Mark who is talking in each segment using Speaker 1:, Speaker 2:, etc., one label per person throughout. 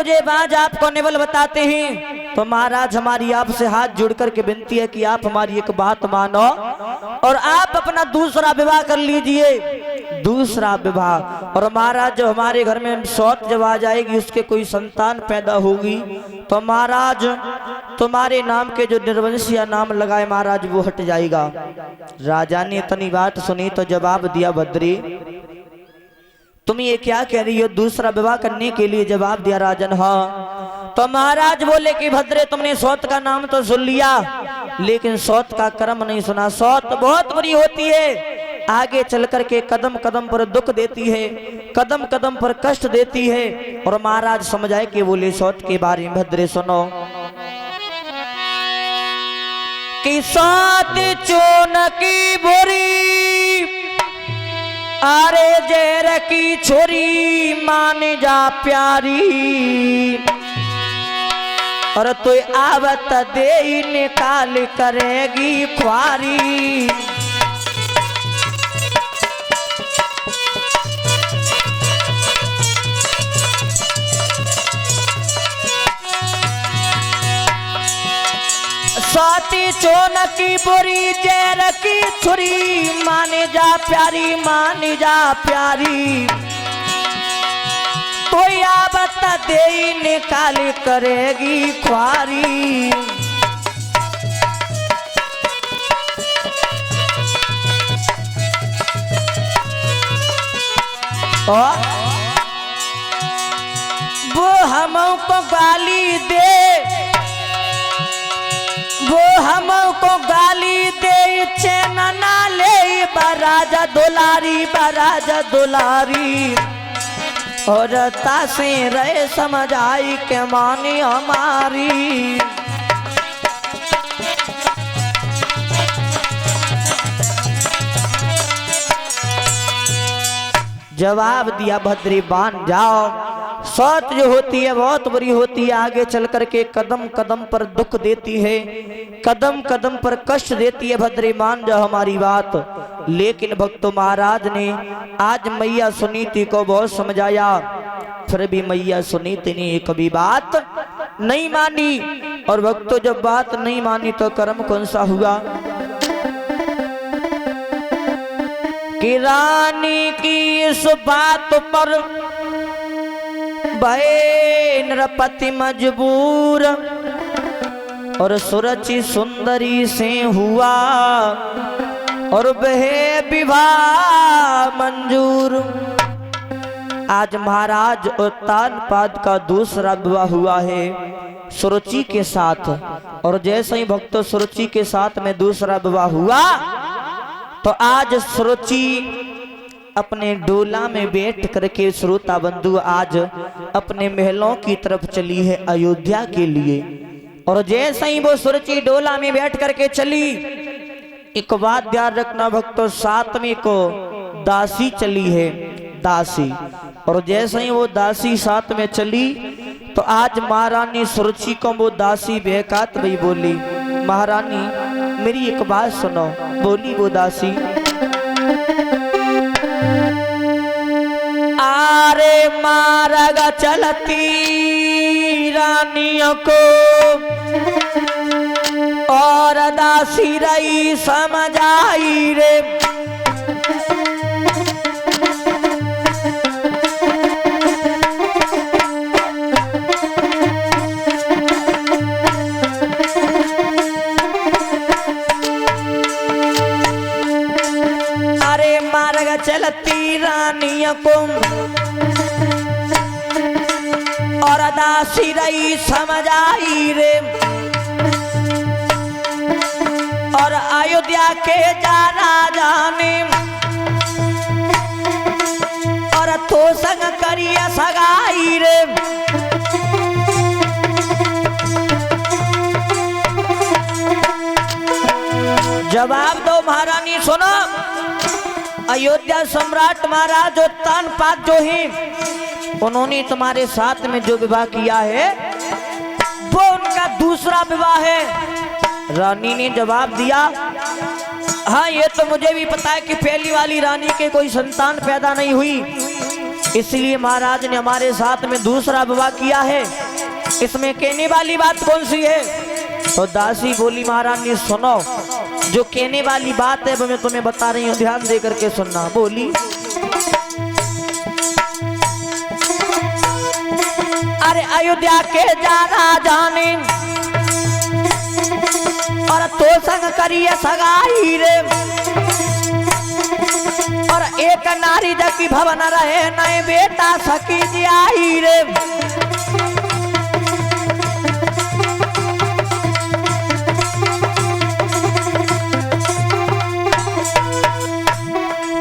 Speaker 1: मुझे बाज आपको निवल बताते हैं, तो महाराज हमारी आपसे हाथ जोड़ करके विनती है कि आप हमारी एक बात मानो और आप अपना दूसरा विवाह कर लीजिए, दूसरा विवाह। और महाराज जो हमारे घर में सौत जब आ जाएगी, उसके कोई संतान पैदा होगी, तो महाराज तुम्हारे नाम के जो निर्वंशिया नाम लगाए महाराज वो हट जाएगा। राजा ने इतनी बात सुनी तो जवाब दिया, भद्री तुम ये क्या कह रही हो, दूसरा विवाह करने के लिए जवाब दिया राजन। हाँ। तो महाराज बोले कि भद्रे तुमने सौत का नाम तो सुन लिया, लेकिन सौत का कर्म नहीं सुना। सौत बहुत बुरी होती है, आगे चल करके कदम कदम पर दुख देती है, कदम कदम पर कष्ट देती है। और महाराज समझाए कि बोले सौत के बारे में भद्रे सुनो कि सौत चून की बुरी, अरे जेर की छोरी मान जा प्यारी, और तू आवत दे निकाल करेगी ख्वारी। सौती चोन की बुरी जेर की छुरी, माने जा प्यारी माने जा प्यारी, तो आवत दे निकाल करेगी ख्वारी। वो हमको गाली दे, वो हमको गाली दे, चैन ना ले बराजा दुलारी बराजा दुलारी, और तासे रहे समझ आई के मानी हमारी। जवाब दिया भद्री बान जाओ, सौत जो होती है बहुत बुरी होती है, आगे चल करके कदम कदम पर दुख देती है, कदम कदम पर कष्ट देती है। भद्री मान जाओ हमारी बात। लेकिन भक्तों महाराज ने आज मैया सुनीति को बहुत समझाया, फिर भी मैया सुनीति ने कभी बात नहीं मानी। और भक्तों जब बात नहीं मानी तो कर्म कौन सा हुआ कि रानी की इस बात पर भये नृपति मजबूर, और सुरचि सुंदरी से हुआ और बहे विवाह मंजूर। आज महाराज उत्तानपाद का दूसरा विवाह हुआ है सुरुचि के साथ, और जैसे ही भक्तों सुरुचि के साथ में दूसरा विवाह हुआ, तो आज सुरुचि अपने डोला में बैठ करके श्रोता बंधु आज अपने महलों की तरफ चली है अयोध्या के लिए। और जैसे ही वो सुरुचि डोला में बैठ करके चली, एक बात ध्यान रखना भक्तों, साथ में को दासी चली है, दासी। और जैसे ही वो दासी साथ में चली, तो आज महारानी सुरुचि को वो दासी बेहकात भाई बोली, महारानी मेरी एक बात सुनो। बोली वो दासी, आरे मारग चलती रानियों को, और दासी रही समझ आई रे, चलती रानियों को, और दासी रही समझ आई रे, और अयोध्या के जा राजा ने, और तो संग करिया सगाई रे। जवाब दो महारानी सुनो, अयोध्या सम्राट महाराज उत्तानपाद जो हैं, उन्होंने तुम्हारे साथ में जो विवाह किया है वो उनका दूसरा विवाह है। रानी ने जवाब दिया, हाँ ये तो मुझे भी पता है कि पहली वाली रानी के कोई संतान पैदा नहीं हुई, इसलिए महाराज ने हमारे साथ में दूसरा विवाह किया है। इसमें कहने वाली बात कौन सी है? तो दासी बोली महारानी सुनो, जो कहने वाली बात है वो मैं तुम्हें बता रही हूँ, ध्यान दे करके सुनना। बोली अरे अयोध्या के जाना जाने और तो संग करिए सगाई रे, और एक नारी जकी भवन रहे नए बेटा सकी जियाई रे।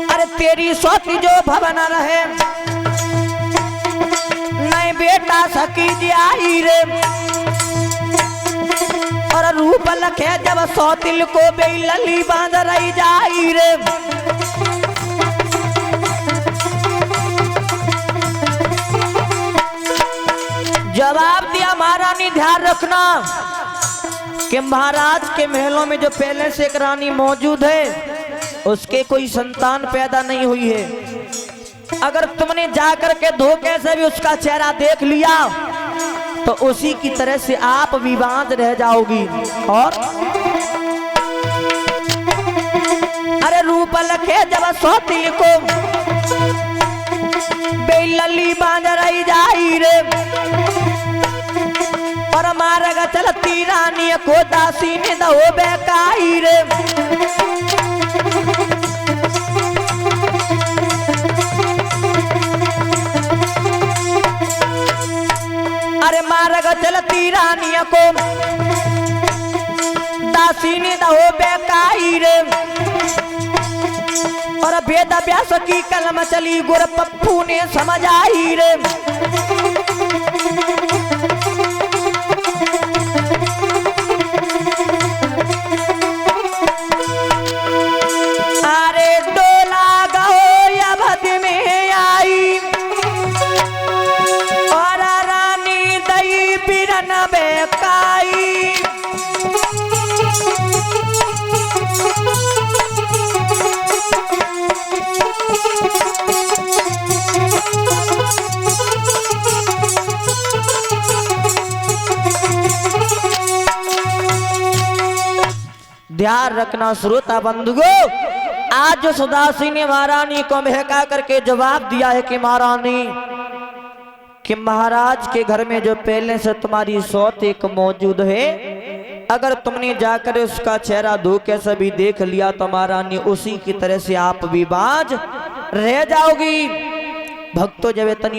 Speaker 1: अरे तेरी सोती जो भवन रहे नए बेटा सकी जियाई रे, और रूप लखे जब सौतिल को बेलली बांध रही जाई रे। जवाब दिया महारानी ध्यान रखना कि महाराज के महलों में जो पहले से एक रानी मौजूद है उसके कोई संतान पैदा नहीं हुई है। अगर तुमने जाकर के धोखे से भी उसका चेहरा देख लिया तो उसी की तरह से आप विवाद रह जाओगी। और अरे रूप लखे जब सौतिल को बेलली बांध रही जाई रे, और मार्ग चलती रानी को दासी ने दो बेकाई रे। अरे मार्ग चलती रानी को दासी ने दो बेकाई रे, और वेद व्यास की कलम चली गुर पप्पू ने समझ आई रे। अरे डोला गो अवध में आई और रानी दई बिरन बेकाई। ध्यान रखना श्रोता बंधुओं, आज जो सुदासी ने महारानी को बहका करके जवाब दिया है कि महारानी कि महाराज के घर में जो पहले से तुम्हारी सौत एक मौजूद है, अगर तुमने जाकर उसका चेहरा धोखे से भी देख लिया तो महारानी उसी की तरह से आप विवाज रह जाओगी। भक्तों जब इतनी